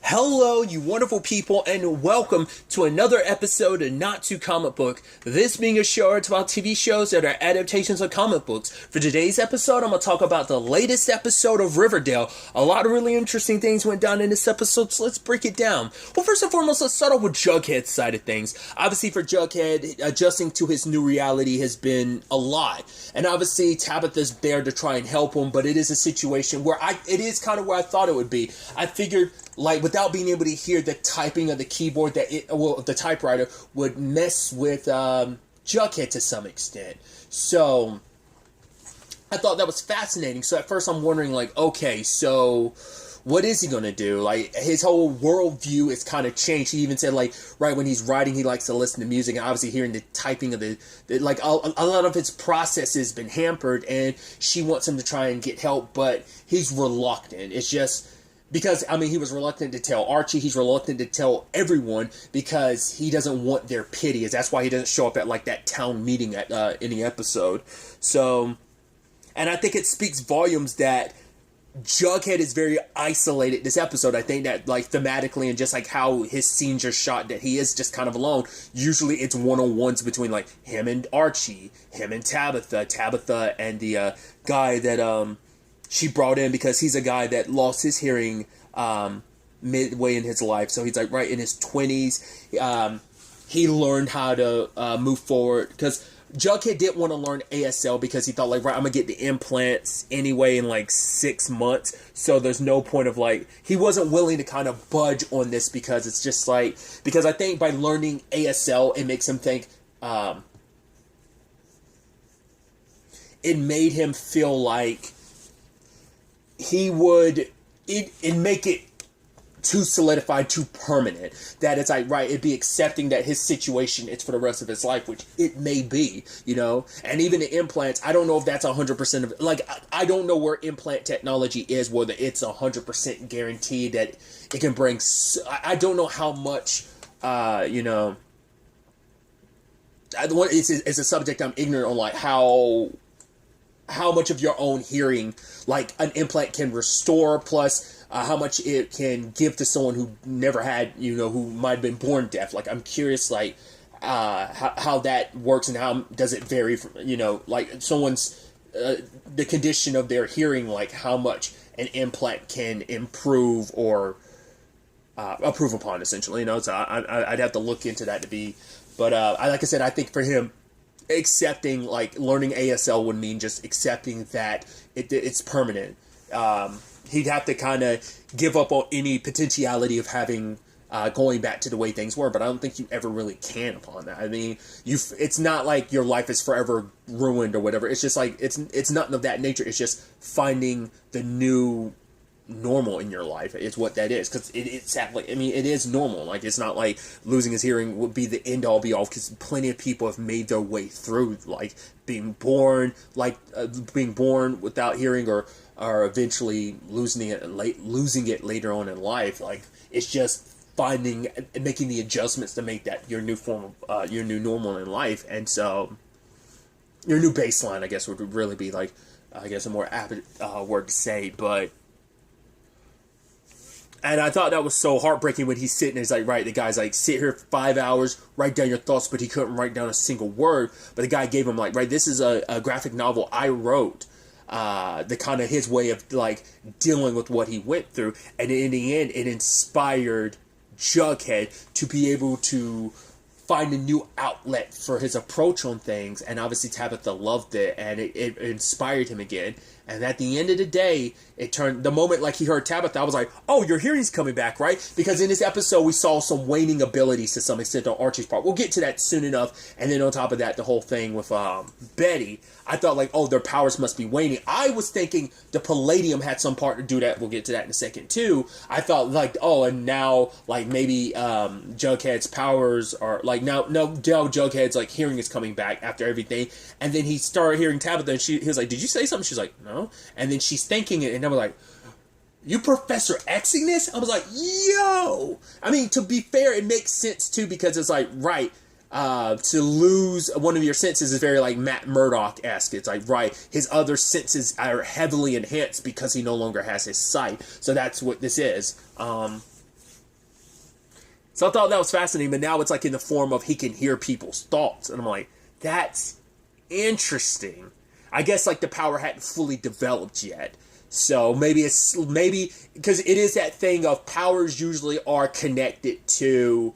Hello, you wonderful people, and welcome to another episode of Not Too Comic Book. This being a show it's about TV shows that are adaptations of comic books. For today's episode, I'm going to talk about the latest episode of Riverdale. A lot of really interesting things went down in this episode, so let's break it down. Well, first and foremost, let's start off with Jughead's side of things. Obviously, for Jughead, adjusting to his new reality has been a lot. And obviously, Tabitha's there to try and help him, but it is a situation where it is kind of where I thought it would be. I figured, without being able to hear the typing of the keyboard, the typewriter would mess with Jughead to some extent. So I thought that was fascinating. So at first I'm wondering, okay, so what is he going to do? His whole worldview is kind of changed. He even said, right when he's writing, he likes to listen to music, and obviously hearing the typing of a lot of his process has been hampered, and she wants him to try and get help, but he's reluctant. It's just because, he was reluctant to tell Archie. He's reluctant to tell everyone because he doesn't want their pity. That's why he doesn't show up at, that town meeting at any episode. So, and I think it speaks volumes that Jughead is very isolated this episode. I think that, thematically and just, how his scenes are shot, that he is just kind of alone. Usually it's one-on-ones between, him and Archie, him and Tabitha and the guy that, she brought in because he's a guy that lost his hearing midway in his life. So he's right in his 20s. He learned how to move forward because Jughead didn't want to learn ASL because he thought I'm going to get the implants anyway in 6 months. So there's no point of he wasn't willing to kind of budge on this because it's just because I think by learning ASL, it makes him think, it made him feel like he would it make it too solidified, too permanent. That it's it'd be accepting that his situation is for the rest of his life, which it may be, And even the implants, I don't know if that's 100% of I don't know where implant technology is, whether it's 100% guaranteed that it can bring. I don't know how much, it's a subject I'm ignorant on, how much of your own hearing an implant can restore, plus how much it can give to someone who never had, who might have been born deaf. I'm curious, how that works and how does it vary from, someone's, the condition of their hearing, how much an implant can improve or improve upon, essentially, So I'd have to look into that to be, but like I said, I think for him, accepting learning ASL would mean just accepting that it's permanent. He'd have to kind of give up on any potentiality of having going back to the way things were, but I don't think you ever really can upon that. It's not like your life is forever ruined or whatever. It's just it's nothing of that nature. It's just finding the new normal in your life is what that is, because it's it is normal. It's not like losing his hearing would be the end all be all, because plenty of people have made their way through being born without hearing or eventually losing it later on in life. It's just finding and making the adjustments to make that your new form of your new normal in life. And so your new baseline, I guess, would really be I guess a more apt word to say. But and I thought that was so heartbreaking when he's sitting and he's the guy's sit here for 5 hours, write down your thoughts, but he couldn't write down a single word. But the guy gave him this is a graphic novel I wrote, the kind of his way of dealing with what he went through. And in the end, it inspired Jughead to be able to find a new outlet for his approach on things. And obviously Tabitha loved it, and it inspired him again. And at the end of the day, it turned, the moment he heard Tabitha, I was oh, your hearing's coming back, right? Because in this episode, we saw some waning abilities to some extent on Archie's part. We'll get to that soon enough. And then on top of that, the whole thing with Betty, I thought oh, their powers must be waning. I was thinking the Palladium had some part to do that. We'll get to that in a second too. I thought oh, and now maybe Jughead's powers are now Jughead's hearing is coming back after everything. And then he started hearing Tabitha, and he was did you say something? She's no. And then she's thinking it, and I was you Professor Xing this? I was yo! To be fair, it makes sense too, because it's right, to lose one of your senses is very Matt Murdock-esque. It's right, his other senses are heavily enhanced because he no longer has his sight. So that's what this is. So I thought that was fascinating, but now it's like in the form of he can hear people's thoughts. And I'm like, that's interesting. I guess like the power hadn't fully developed yet. So maybe because it is that thing of powers usually are connected to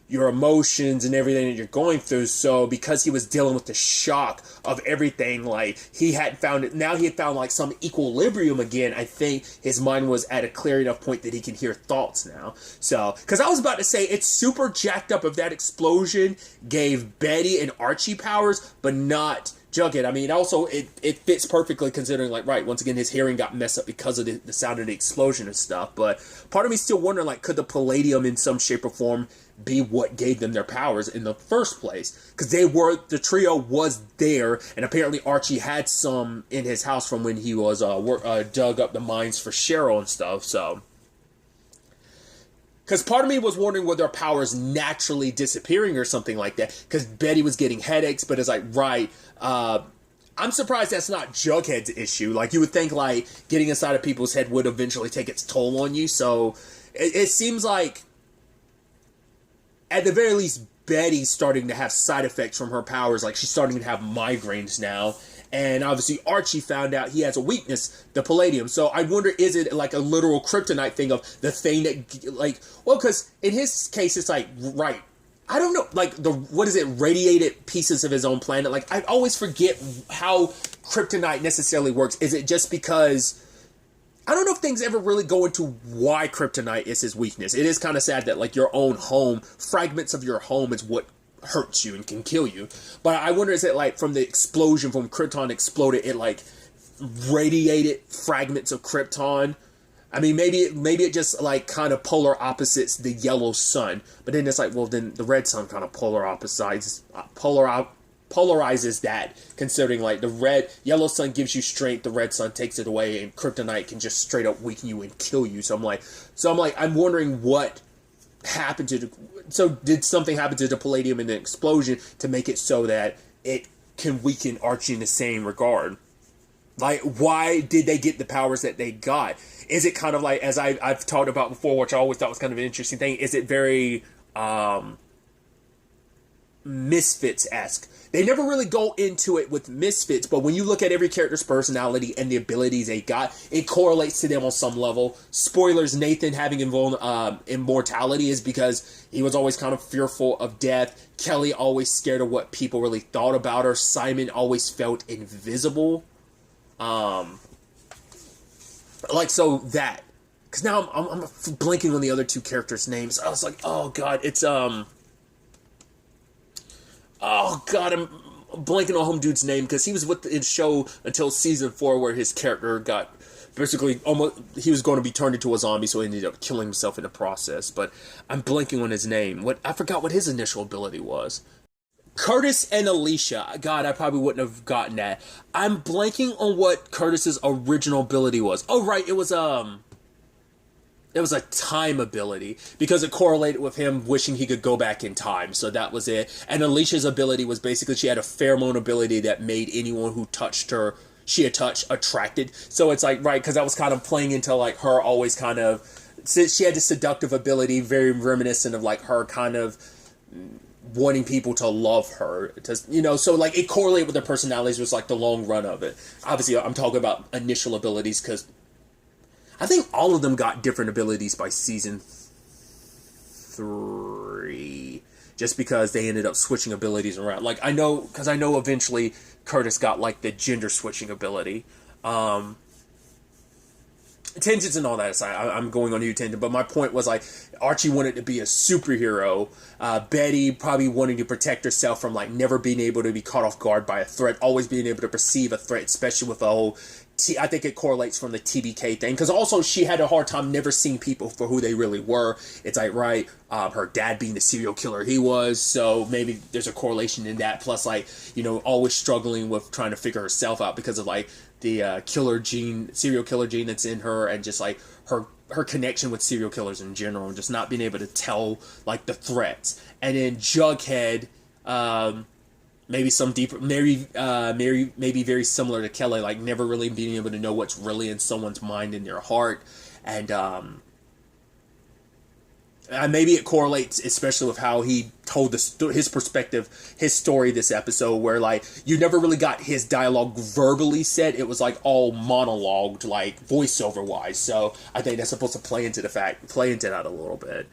your emotions and everything that you're going through. So because he was dealing with the shock of everything, like he hadn't found it. Now he had found like some equilibrium again. I think his mind was at a clear enough point that he can hear thoughts now. So, because I was about to say it's super jacked up if that explosion gave Betty and Archie powers, but not Jughead. I mean, also it fits perfectly considering, like, right, once again, his hearing got messed up because of the sound of the explosion and stuff. But part of me still wondering, like, could the palladium in some shape or form be what gave them their powers in the first place? Because the trio was there, and apparently Archie had some in his house from when he was dug up the mines for Cheryl and stuff. So, because part of me was wondering were their powers naturally disappearing or something like that. Because Betty was getting headaches, but it's like, right, I'm surprised that's not Jughead's issue. Like, you would think, like, getting inside of people's head would eventually take its toll on you. So, it seems like, at the very least, Betty's starting to have side effects from her powers. Like, she's starting to have migraines now. And obviously Archie found out he has a weakness, the palladium. So I wonder, is it like a literal kryptonite thing of the thing that, like, well, because in his case, it's like, right, I don't know, like, radiated pieces of his own planet. Like, I always forget how kryptonite necessarily works. Is it just because, I don't know if things ever really go into why kryptonite is his weakness. It is kind of sad that, like, your own home, fragments of your home is what hurts you and can kill you. But I wonder, is it like from the explosion, from Krypton exploded, it like radiated fragments of Krypton? I mean, maybe it just like kind of polar opposites the yellow sun. But then it's like, well, then the red sun kind of polarizes that, considering like the yellow sun gives you strength, the red sun takes it away, and kryptonite can just straight up weaken you and kill you. So I'm wondering what happened to did something happen to the palladium in the explosion to make it so that it can weaken Archie in the same regard? Like, why did they get the powers that they got? Is it kind of like, as I've talked about before, which I always thought was kind of an interesting thing, is it very Misfits-esque? They never really go into it with Misfits, but when you look at every character's personality and the abilities they got, it correlates to them on some level. Spoilers, Nathan having immortality is because he was always kind of fearful of death. Kelly always scared of what people really thought about her. Simon always felt invisible. So that. Because now I'm blanking on the other two characters' names. I was like, oh god, it's oh god, I'm blanking on home dude's name because he was with the show until season 4, where his character got basically he was going to be turned into a zombie, so he ended up killing himself in the process. But I'm blanking on his name. I forgot what his initial ability was. Curtis and Alicia. God, I probably wouldn't have gotten that. I'm blanking on what Curtis's original ability was. Oh right, it was a time ability, because it correlated with him wishing he could go back in time. So that was it. And Alicia's ability was basically she had a pheromone ability that made anyone who touched her, she had touched, attracted. So it's like, right, because that was kind of playing into like her always kind of, she had this seductive ability, very reminiscent of like her kind of wanting people to love her, so like it correlated with their personalities, was like the long run of it. Obviously I'm talking about initial abilities because I think all of them got different abilities by season 3, just because they ended up switching abilities around. Like, I know eventually Curtis got like the gender switching ability. Tangents and all that aside, I'm going on a new tangent, but my point was like Archie wanted to be a superhero. Betty probably wanting to protect herself from like never being able to be caught off guard by a threat, always being able to perceive a threat, especially with the whole I think it correlates from the TBK thing, because also she had a hard time never seeing people for who they really were. It's like, right, her dad being the serial killer he was, so maybe there's a correlation in that, plus like, always struggling with trying to figure herself out because of like the serial killer gene that's in her, and just like her connection with serial killers in general, and just not being able to tell like the threats. And then Jughead, maybe some deeper, maybe very similar to Kelly, like never really being able to know what's really in someone's mind and their heart, and maybe it correlates, especially with how he told his perspective, his story this episode, where like you never really got his dialogue verbally said. It was like all monologued, like voiceover wise. So I think that's supposed to play into that a little bit.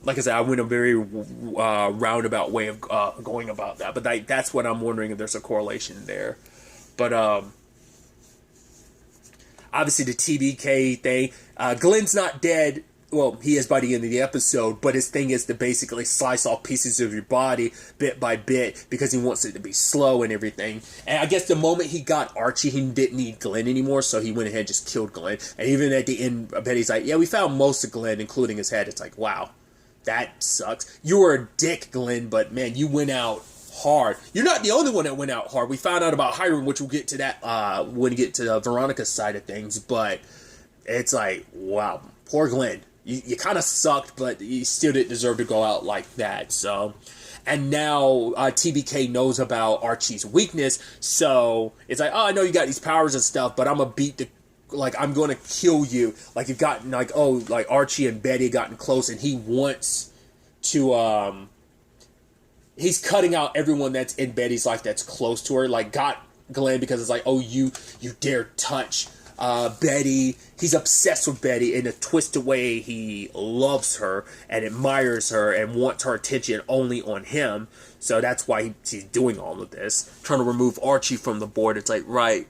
Like I said, I went a very roundabout way of going about that, but that's what I'm wondering if there's a correlation there. But obviously the TBK thing, Glenn's not dead. Well, he is by the end of the episode, but his thing is to basically slice off pieces of your body bit by bit because he wants it to be slow and everything. And I guess the moment he got Archie, he didn't need Glenn anymore, so he went ahead and just killed Glenn. And even at the end, I bet he's like, yeah, we found most of Glenn, including his head. It's like, wow, that sucks. You were a dick, Glenn, but man, you went out hard. You're not the only one that went out hard. We found out about Hiram, which we'll get to that when we get to Veronica's side of things, but it's like, wow, poor Glenn. You kind of sucked, but you still didn't deserve to go out like that. So, and now TBK knows about Archie's weakness, so it's like, oh, I know you got these powers and stuff, but I'm gonna I'm gonna kill you. Like you've gotten like Archie and Betty gotten close, and he wants to he's cutting out everyone that's in Betty's life that's close to her. Like got Glenn because it's like, oh, you dare touch Betty. He's obsessed with Betty in a twisted way. He loves her and admires her and wants her attention only on him. So that's why he's doing all of this, trying to remove Archie from the board. It's like, right.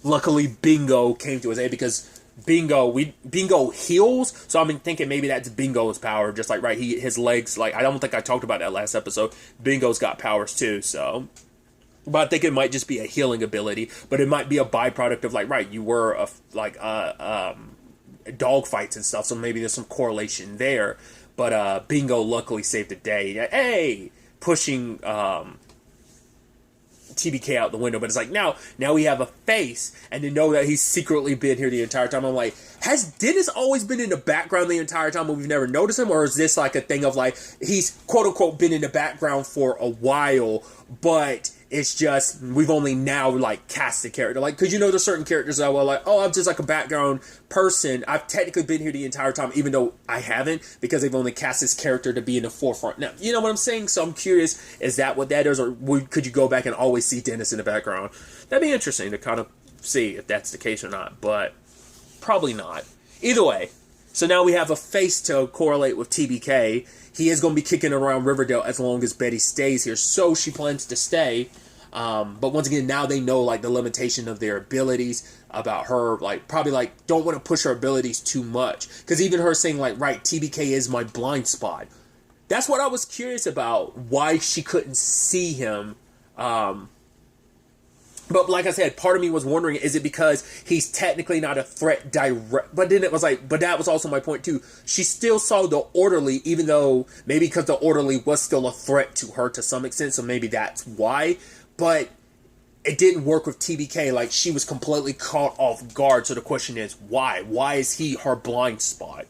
Luckily, Bingo came to his aid because Bingo heals. So I'm thinking maybe that's Bingo's power. Just like, right, his legs, like, I don't think I talked about that last episode. Bingo's got powers too, so. But I think it might just be a healing ability, but it might be a byproduct of like, right, you were dog fights and stuff, so maybe there's some correlation there. But Bingo luckily saved the day. Hey, pushing TBK out the window, but it's like now we have a face, and to know that he's secretly been here the entire time. I'm like, has Dennis always been in the background the entire time, but we've never noticed him, or is this like a thing of like he's quote unquote been in the background for a while, but it's just we've only now like cast the character, like, because there's certain characters that were like, oh, I'm just like a background person. I've technically been here the entire time, even though I haven't, because they've only cast this character to be in the forefront. Now, you know what I'm saying? So I'm curious, is that what that is, or could you go back and always see Dennis in the background? That'd be interesting to kind of see if that's the case or not, but probably not. Either way, so now we have a face to correlate with TBK. He is going to be kicking around Riverdale as long as Betty stays here, so she plans to stay. But once again, now they know like the limitation of their abilities, about her, like probably like don't want to push her abilities too much, because even her saying like, right, TBK is my blind spot. That's what I was curious about, why she couldn't see him. But like I said, part of me was wondering, is it because he's technically not a threat direct? But then it was like, but that was also my point too. She still saw the orderly, even though maybe because the orderly was still a threat to her to some extent, so maybe that's why. But it didn't work with TBK. Like, she was completely caught off guard. So the question is, why? Why is he her blind spot?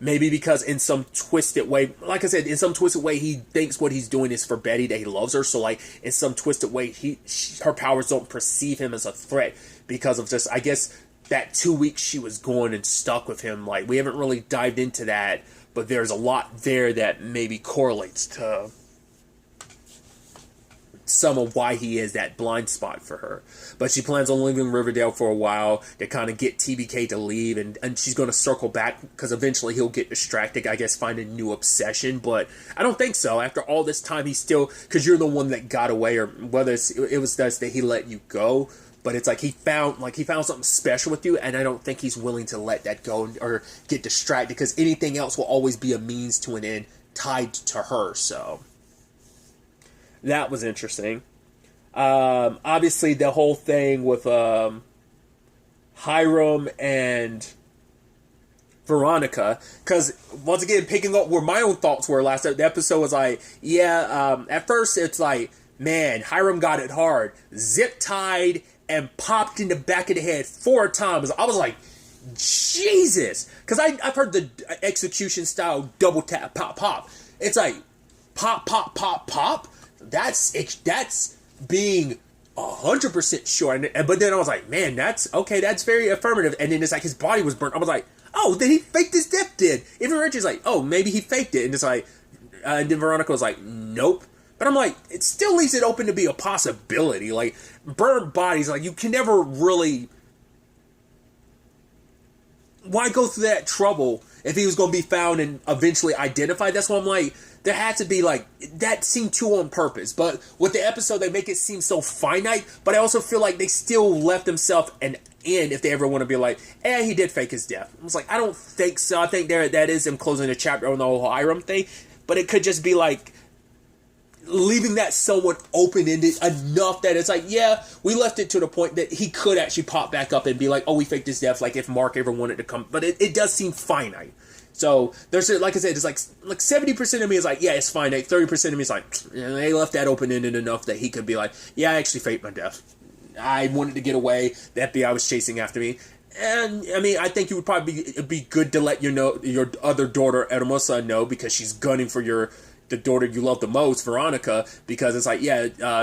Maybe because in some twisted way, like I said, in some twisted way, he thinks what he's doing is for Betty, that he loves her. So, like, in some twisted way, her powers don't perceive him as a threat because of just, I guess, that 2 weeks she was gone and stuck with him. Like, we haven't really dived into that, but there's a lot there that maybe correlates to some of why he is that blind spot for her. But she plans on leaving Riverdale for a while to kind of get TBK to leave, and she's going to circle back because eventually he'll get distracted, I guess, find a new obsession. But I don't think so. After all this time, he's still, because you're the one that got away, or whether it was that he let you go, but it's like he found something special with you, and I don't think he's willing to let that go or get distracted, because anything else will always be a means to an end tied to her. So that was interesting. Obviously, the whole thing with Hiram and Veronica, because once again, picking up where my own thoughts were last the episode was like, at first it's like, man, Hiram got it hard, zip tied and popped in the back of the head 4 times. I was like, Jesus, because I've heard the execution style double tap pop pop. It's like pop pop pop pop. That's being 100% sure. But then I was like, man, that's okay. That's very affirmative. And then it's like his body was burnt. I was like, oh, then he faked his death. Did even Reggie's like, oh, maybe he faked it. And it's like, and then Veronica was like, nope. But I'm like, it still leaves it open to be a possibility. Like burned bodies, like you can never really. Why go through that trouble if he was going to be found and eventually identified? That's why I'm like, there had to be like, that seemed too on purpose. But with the episode, they make it seem so finite, but I also feel like they still left themselves an end if they ever want to be like, he did fake his death. I was like, I don't think so. I think that is them closing the chapter on the whole Hiram thing, but it could just be like, leaving that somewhat open-ended enough that it's like, yeah, we left it to the point that he could actually pop back up and be like, oh, we faked his death, like if Mark ever wanted to come, but it does seem finite. So there's, like I said, it's like 70% of me is like, yeah, it's finite. 30% of me is like, they left that open-ended enough that he could be like, yeah, I actually faked my death. I wanted to get away. The FBI was chasing after me. And I mean, I think it would probably be good to let your other daughter, Hermosa, know, because she's gunning for the daughter you love the most, Veronica, because it's like,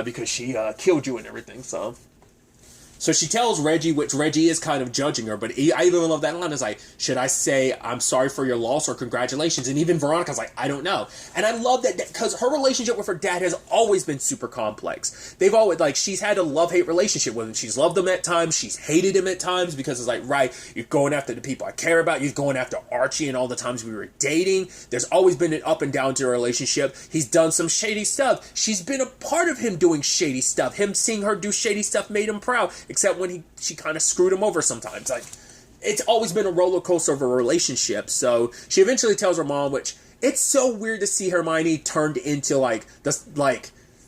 because she killed you and everything, so she tells Reggie, which Reggie is kind of judging her, but I even love that line. It's like, should I say I'm sorry for your loss or congratulations? And even Veronica's like, I don't know. And I love that because her relationship with her dad has always been super complex. They've always, like, she's had a love-hate relationship with him. She's loved him at times. She's hated him at times because it's like, right, you're going after the people I care about. You're going after Archie and all the times we were dating. There's always been an up and down to a relationship. He's done some shady stuff. She's been a part of him doing shady stuff. Him seeing her do shady stuff made him proud. Except when she kind of screwed him over sometimes. Like, it's always been a roller coaster of a relationship. So she eventually tells her mom, which it's so weird to see Hermione turned into this,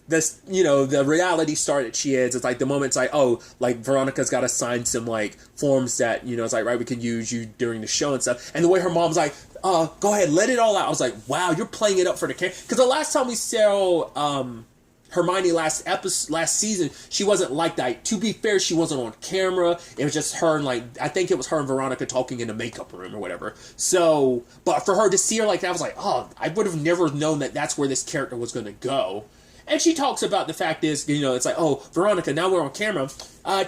the reality star that she is. It's like the moment it's like, oh, like Veronica's got to sign some like forms that, it's like, right, we can use you during the show and stuff. And the way her mom's like, go ahead, let it all out. I was like, wow, you're playing it up for the camera. Because the last time we saw, Hermione last season, she wasn't like that. To be fair, she wasn't on camera. It was just her and I think it was her and Veronica talking in the makeup room or whatever. So, but for her to see her like that, I was like, oh, I would have never known that that's where this character was going to go. And she talks about the fact is, it's like, oh, Veronica, now we're on camera.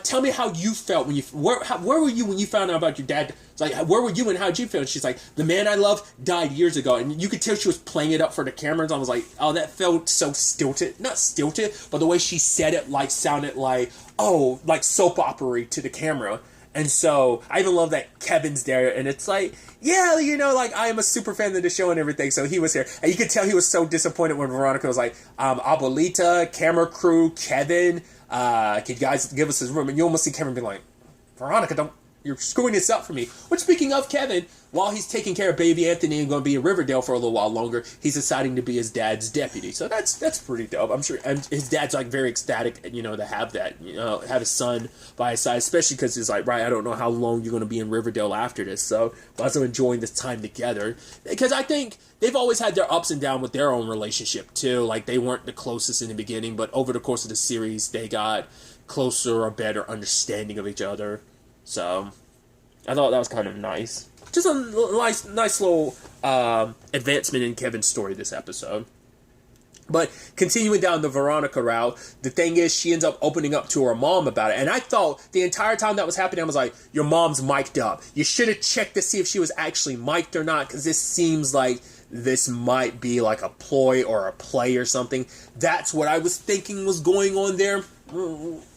Tell me how you felt when where were you when you found out about your dad? It's like, where were you and how did you feel? And she's like, the man I love died years ago. And you could tell she was playing it up for the cameras. I was like, oh, that felt so stilted. Not stilted, but the way she said it, sounded like, oh, like soap opera to the camera. And so, I even love that Kevin's there, and it's like, yeah, I am a super fan of the show and everything, so he was here. And you could tell he was so disappointed when Veronica was like, Abuelita, camera crew, Kevin, can you guys give us his room? And you almost see Kevin being like, Veronica, you're screwing this up for me. Which, speaking of Kevin, while he's taking care of baby Anthony and going to be in Riverdale for a little while longer, he's deciding to be his dad's deputy. So that's pretty dope. I'm sure, and his dad's like very ecstatic, to have that, have his son by his side, especially because he's like, right, I don't know how long you're going to be in Riverdale after this, so also enjoying this time together. Because I think they've always had their ups and downs with their own relationship too. Like, they weren't the closest in the beginning, but over the course of the series, they got closer or better understanding of each other. So I thought that was kind of nice. Just a nice little advancement in Kevin's story this episode. But continuing down the Veronica route, the thing is, she ends up opening up to her mom about it. And I thought the entire time that was happening, I was like, your mom's mic'd up. You should have checked to see if she was actually mic'd or not, because this seems like this might be like a ploy or a play or something. That's what I was thinking was going on there.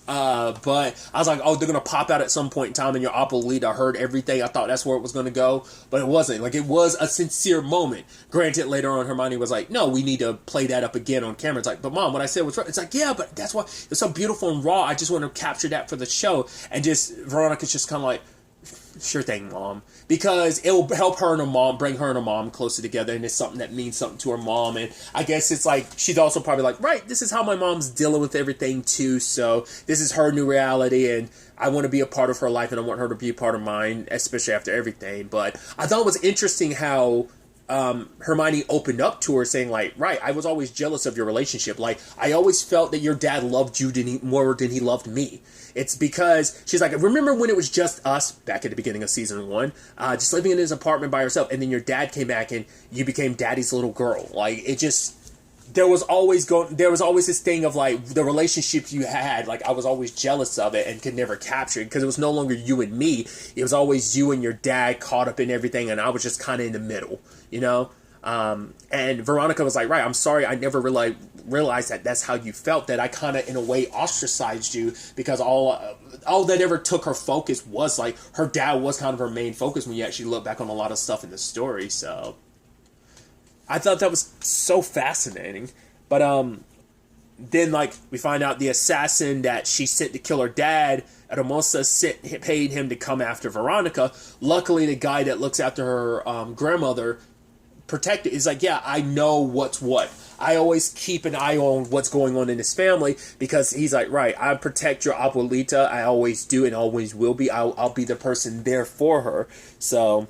But I was like, oh, they're going to pop out at some point in time and your Abuelita heard everything. I thought that's where it was going to go, but it wasn't. Like, it was a sincere moment. Granted, later on, Hermione was like, no, we need to play that up again on camera. It's like, but Mom, what I said was right. It's like, yeah, but that's why it's so beautiful and raw. I just want to capture that for the show. And just, Veronica's just kind of like, sure thing, Mom. Because it will help her and her mom, bring her and her mom closer together, and it's something that means something to her mom. And I guess it's like, she's also probably like, right, this is how my mom's dealing with everything too, so this is her new reality, and I want to be a part of her life, and I want her to be a part of mine, especially after everything. But I thought it was interesting how Hermione opened up to her saying, like, right, I was always jealous of your relationship. Like, I always felt that your dad loved you more than he loved me. It's because, she's like, remember when it was just us, back at the beginning of season 1, just living in his apartment by herself, and then your dad came back and you became daddy's little girl. Like, it just, there was always this thing of like the relationships you had, like I was always jealous of it and could never capture it because it was no longer you and me. It was always you and your dad caught up in everything, and I was just kind of in the middle, you know. And Veronica was like, right, I'm sorry, I never really realized that that's how you felt, that I kind of in a way ostracized you, because all that ever took her focus was like her dad was kind of her main focus when you actually look back on a lot of stuff in the story. So I thought that was so fascinating. But then like we find out the assassin that she sent to kill her dad, Hermosa, paid him to come after Veronica. Luckily, the guy that looks after her grandmother protected is like, yeah, I know what's what. I always keep an eye on what's going on in this family, because he's like, right, I protect your abuelita. I always do and always will be. I'll be the person there for her. So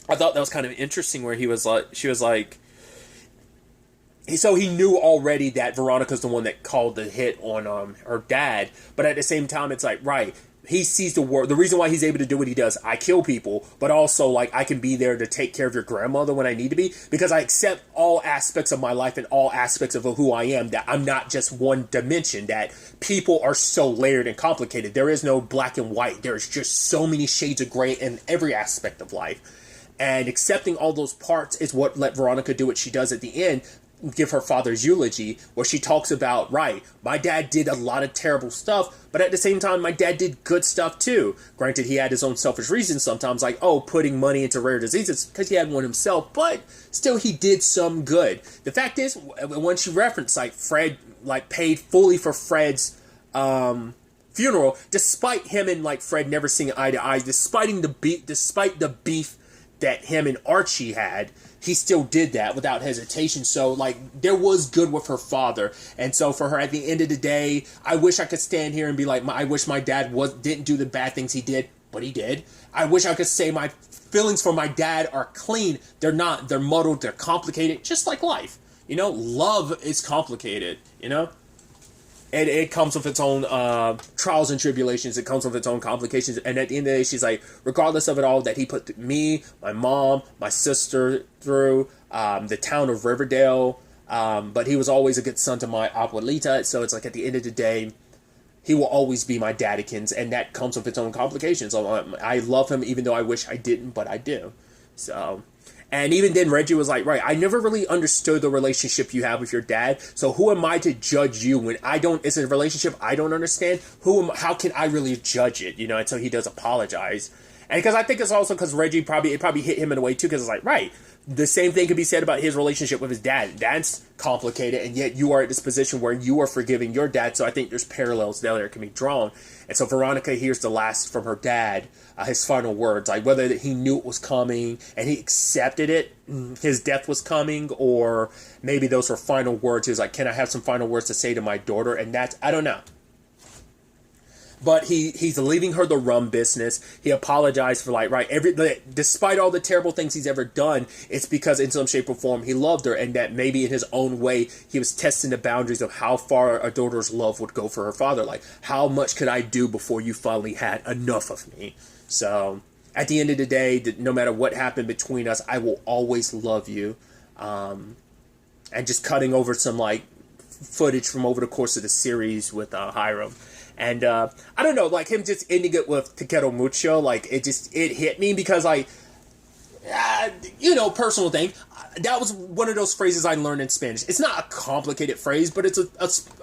I thought that was kind of interesting where she was like, so he knew already that Veronica's the one that called the hit on her dad, but at the same time, it's like, right, he sees the world. The reason why he's able to do what he does, I kill people, but also like I can be there to take care of your grandmother when I need to be, because I accept all aspects of my life and all aspects of who I am, that I'm not just one dimension, that people are so layered and complicated. There is no black and white. There's just so many shades of gray in every aspect of life. And accepting all those parts is what let Veronica do what she does at the end, give her father's eulogy, where she talks about, right, my dad did a lot of terrible stuff, but at the same time, my dad did good stuff too. Granted, he had his own selfish reasons sometimes, like, putting money into rare diseases, because he had one himself, but still he did some good. The fact is, when she referenced, like, Fred, like, paid fully for Fred's funeral, despite him and, like, Fred never seeing eye to eye, despite the beef that him and Archie had, he still did that without hesitation. So, like, there was good with her father. And so for her, at the end of the day, I wish I could stand here and be like, I wish my dad didn't do the bad things he did, but he did. I wish I could say my feelings for my dad are clean. They're not. They're muddled. They're complicated, just like life. You know, love is complicated, you know? And it comes with its own trials and tribulations. It comes with its own complications. And at the end of the day, she's like, regardless of it all that he put me, my mom, my sister through, the town of Riverdale, but he was always a good son to my abuelita. So it's like, at the end of the day, he will always be my daddykins. And that comes with its own complications. So I love him, even though I wish I didn't, but I do. So... And even then, Reggie was like, right, I never really understood the relationship you have with your dad, so who am I to judge you when it's a relationship I don't understand? How can I really judge it, you know, until he does apologize? And because I think it's also because Reggie it probably hit him in a way too, because it's like, right, the same thing could be said about his relationship with his dad. Dad's complicated, and yet you are at this position where you are forgiving your dad, so I think there's parallels there that can be drawn. And so Veronica hears the last from her dad, his final words, like whether he knew it was coming and he accepted it, his death was coming, or maybe those were final words. He was like, can I have some final words to say to my daughter? And I don't know. But he's leaving her the rum business. He apologized for, like, right, despite all the terrible things he's ever done, it's because in some shape or form he loved her, and that maybe in his own way he was testing the boundaries of how far a daughter's love would go for her father. Like, how much could I do before you finally had enough of me? So at the end of the day, no matter what happened between us, I will always love you. And just cutting over some, like, footage from over the course of the series with Hiram. And I don't know, like him just ending it with "Te quiero mucho," like it hit me because personal thing. That was one of those phrases I learned in Spanish. It's not a complicated phrase, but it's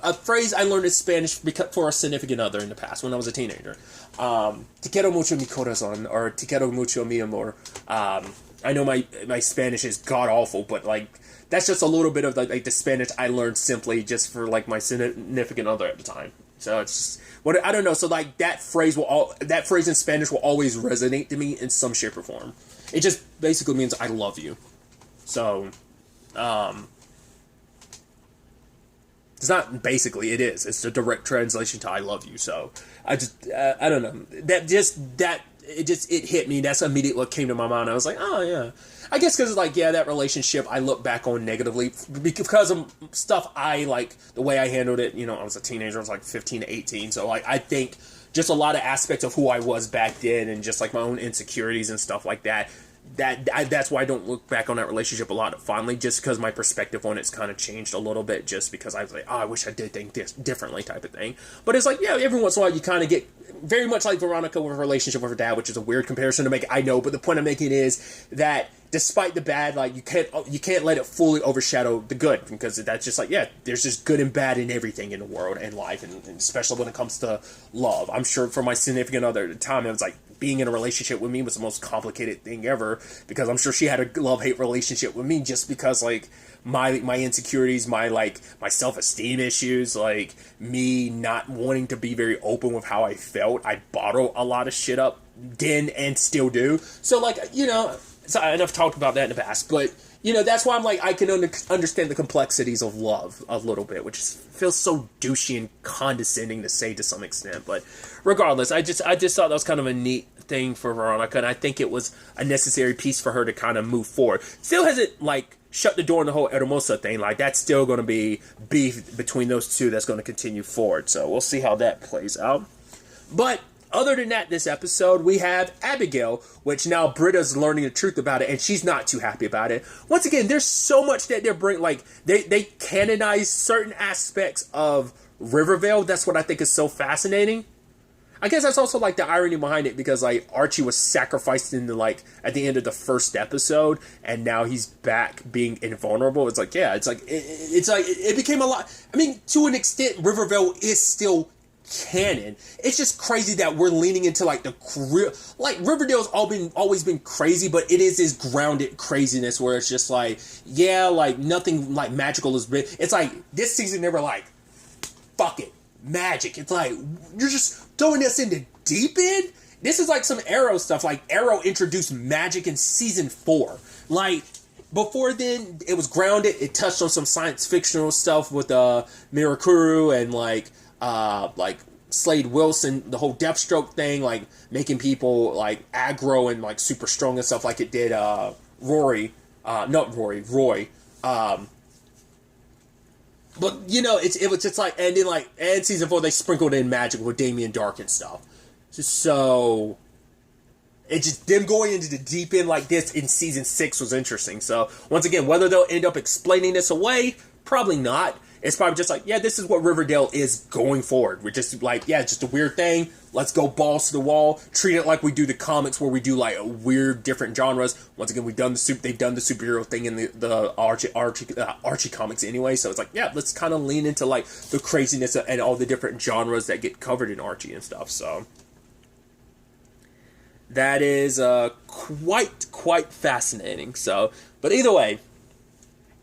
a phrase I learned in Spanish for a significant other in the past when I was a teenager. "Te quiero mucho mi corazón," or "Te quiero mucho mi amor." I know my Spanish is god awful, but like that's just a little bit of like the Spanish I learned simply just for like my significant other at the time. So it's just, I don't know. So like that phrase in Spanish will always resonate to me in some shape or form. It just basically means I love you. So, it's not basically, it is. It's the direct translation to I love you. So I don't know. It hit me. That's immediately what came to my mind. I was like, oh yeah. I guess because, like, yeah, that relationship I look back on negatively because of stuff the way I handled it. You know, I was a teenager. I was like 15 to 18. So, like, I think just a lot of aspects of who I was back then and just, like, my own insecurities and stuff like that that's why I don't look back on that relationship a lot fondly, just because my perspective on it's kind of changed a little bit, just because I was like, oh, I wish I did think this differently type of thing. But it's like, yeah, every once in a while you kind of get very much like Veronica with her relationship with her dad, which is a weird comparison to make, I know, but the point I'm making is that despite the bad, like, you can't let it fully overshadow the good, because that's just like, yeah, there's just good and bad in everything in the world and life, and especially when it comes to love. I'm sure for my significant other at the time, it was like, being in a relationship with me was the most complicated thing ever, because I'm sure she had a love-hate relationship with me, just because, like, my insecurities, my self-esteem issues, like, me not wanting to be very open with how I felt. I bottle a lot of shit up then and still do. So, like, you know, so, and I've talked about that in the past, but, you know, that's why I'm like, I can understand the complexities of love a little bit, which feels so douchey and condescending to say to some extent. But regardless, I just thought that was kind of a neat thing for Veronica, and I think it was a necessary piece for her to kind of move forward. Still hasn't, like, shut the door on the whole Hermosa thing. Like, that's still going to be beef between those two that's going to continue forward. So we'll see how that plays out. But other than that, this episode, we have Abigail, which now Britta's learning the truth about it, and she's not too happy about it. Once again, there's so much that they're bringing, like, they canonize certain aspects of Riverdale. That's what I think is so fascinating. I guess that's also, like, the irony behind it, because, like, Archie was sacrificed in the, like, at the end of the first episode, and now he's back being invulnerable. It's like, yeah, it became a lot. I mean, to an extent, Riverdale is still canon. It's just crazy that we're leaning into, like, the like, Riverdale's always been crazy, but it is this grounded craziness where it's just like, yeah, like, nothing like magical has been. It's like this season they were like, fuck it, magic. It's like, you're just throwing us into deep end. This is like some Arrow stuff. Like, Arrow introduced magic in season 4. Like, before then it was grounded. It touched on some science fictional stuff with Mirakuru and like Slade Wilson, the whole Deathstroke thing, like making people like aggro and like super strong and stuff, like it did Roy. But you know, it was just like, and then like, and season 4 they sprinkled in magic with Damien Dark and stuff. So it just, them going into the deep end like this in season 6 was interesting. So once again, whether they'll end up explaining this away, probably not. It's probably just like, yeah, this is what Riverdale is going forward. We're just like, yeah, it's just a weird thing. Let's go balls to the wall. Treat it like we do the comics, where we do like weird different genres. Once again, they've done the superhero thing in the Archie comics anyway. So it's like, yeah, let's kind of lean into like the craziness and all the different genres that get covered in Archie and stuff. So that is quite fascinating. So, but either way,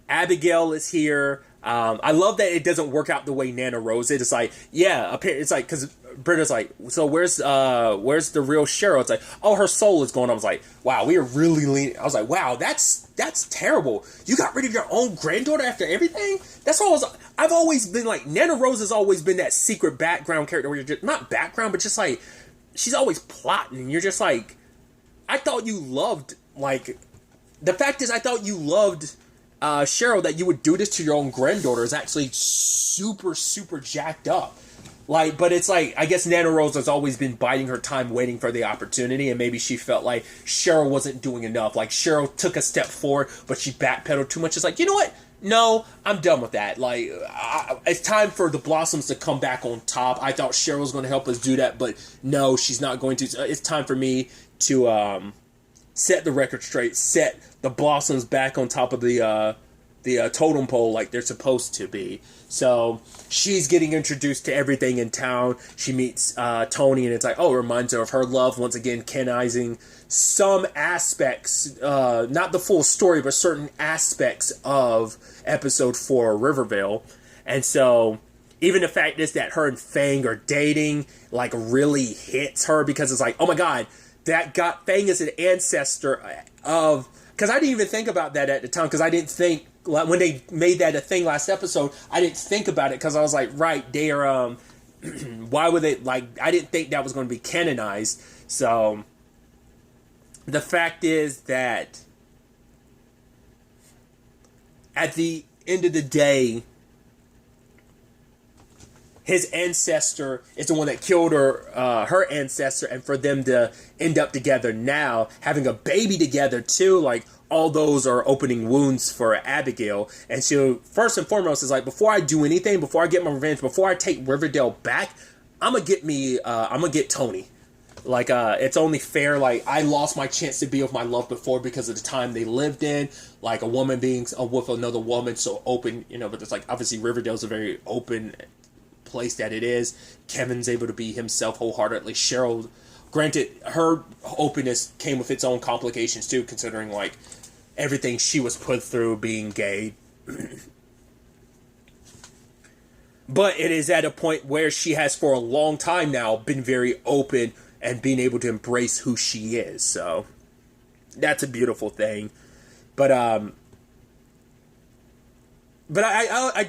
Abigail is here. I love that it doesn't work out the way Nana Rose did. It's like, yeah, it's like, because Britta's like, so where's the real Cheryl? It's like, oh, her soul is going on. I was like, wow, we are really leaning. I was like, wow, that's terrible. You got rid of your own granddaughter after everything? That's all I've always been like, Nana Rose has always been that secret background character where you're just, not background, but just like, she's always plotting. And you're just like, I thought you loved, like, the fact is, I thought you loved Cheryl, that you would do this to your own granddaughter is actually super, super jacked up. Like, but it's like, I guess Nana Rose has always been biding her time, waiting for the opportunity, and maybe she felt like Cheryl wasn't doing enough. Like, Cheryl took a step forward, but she backpedaled too much. It's like, you know what? No, I'm done with that. Like, it's time for the Blossoms to come back on top. I thought Cheryl was going to help us do that, but no, she's not going to. It's time for me to set the record straight, set the Blossoms back on top of the totem pole like they're supposed to be. So she's getting introduced to everything in town. She meets Tony, and it's like, oh, it reminds her of her love. Once again, canonizing some aspects, not the full story, but certain aspects of episode 4 of Riverdale. And so even the fact is that her and Fang are dating, like, really hits her, because it's like, oh my god, Fang is an ancestor of, because I didn't even think about that at the time, because I didn't think, when they made that a thing last episode, I didn't think about it, because I was like, right, they are, why would they, like, I didn't think that was going to be canonized. So the fact is that at the end of the day, his ancestor is the one that killed her ancestor, and for them to end up together now, having a baby together too, like, all those are opening wounds for Abigail. And she, first and foremost, is like, before I do anything, before I get my revenge, before I take Riverdale back, I'm gonna get Tony. Like, it's only fair. Like, I lost my chance to be with my love before because of the time they lived in. Like, a woman being with another woman, so open, but it's like, obviously Riverdale's a very open place that it is. Kevin's able to be himself wholeheartedly. Cheryl, granted, her openness came with its own complications too, considering, like, everything she was put through being gay. But it is at a point where she has for a long time now been very open and being able to embrace who she is. So that's a beautiful thing. But I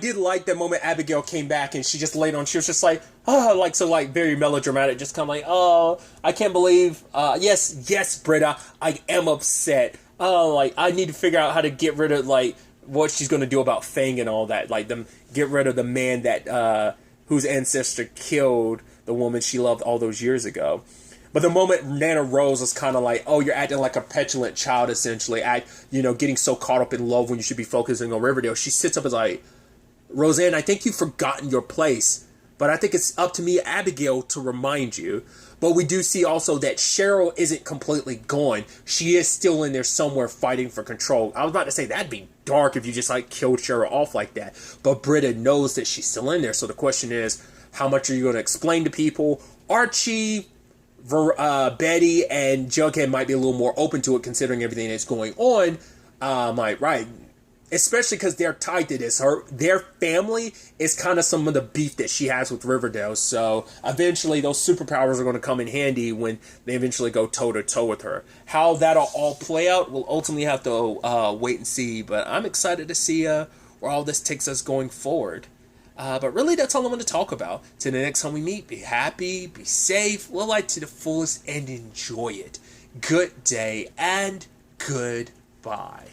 did like that moment Abigail came back and she just laid on. She was just like, oh, like, so, like, very melodramatic, just kind of like, oh, I can't believe, yes, Britta, I am upset. Oh, like, I need to figure out how to get rid of, like, what she's going to do about Fang and all that. Like, get rid of the man that, whose ancestor killed the woman she loved all those years ago. But the moment Nana Rose was kind of like, oh, you're acting like a petulant child, essentially, getting so caught up in love when you should be focusing on Riverdale, she sits up and is like, Roseanne, I think you've forgotten your place, but I think it's up to me, Abigail, to remind you. But we do see also that Cheryl isn't completely gone. She is still in there somewhere fighting for control. I was about to say, that'd be dark if you just, like, killed Cheryl off like that. But Britta knows that she's still in there. So the question is, how much are you going to explain to people? Archie, Betty, and Jughead might be a little more open to it considering everything that's going on. Right. Especially because they're tied to this. Their family is kind of some of the beef that she has with Riverdale. So eventually those superpowers are going to come in handy when they eventually go toe-to-toe with her. How that'll all play out, we'll ultimately have to wait and see. But I'm excited to see where all this takes us going forward. But really, that's all I'm going to talk about. Till the next time we meet, be happy, be safe, live life to the fullest, and enjoy it. Good day, and goodbye.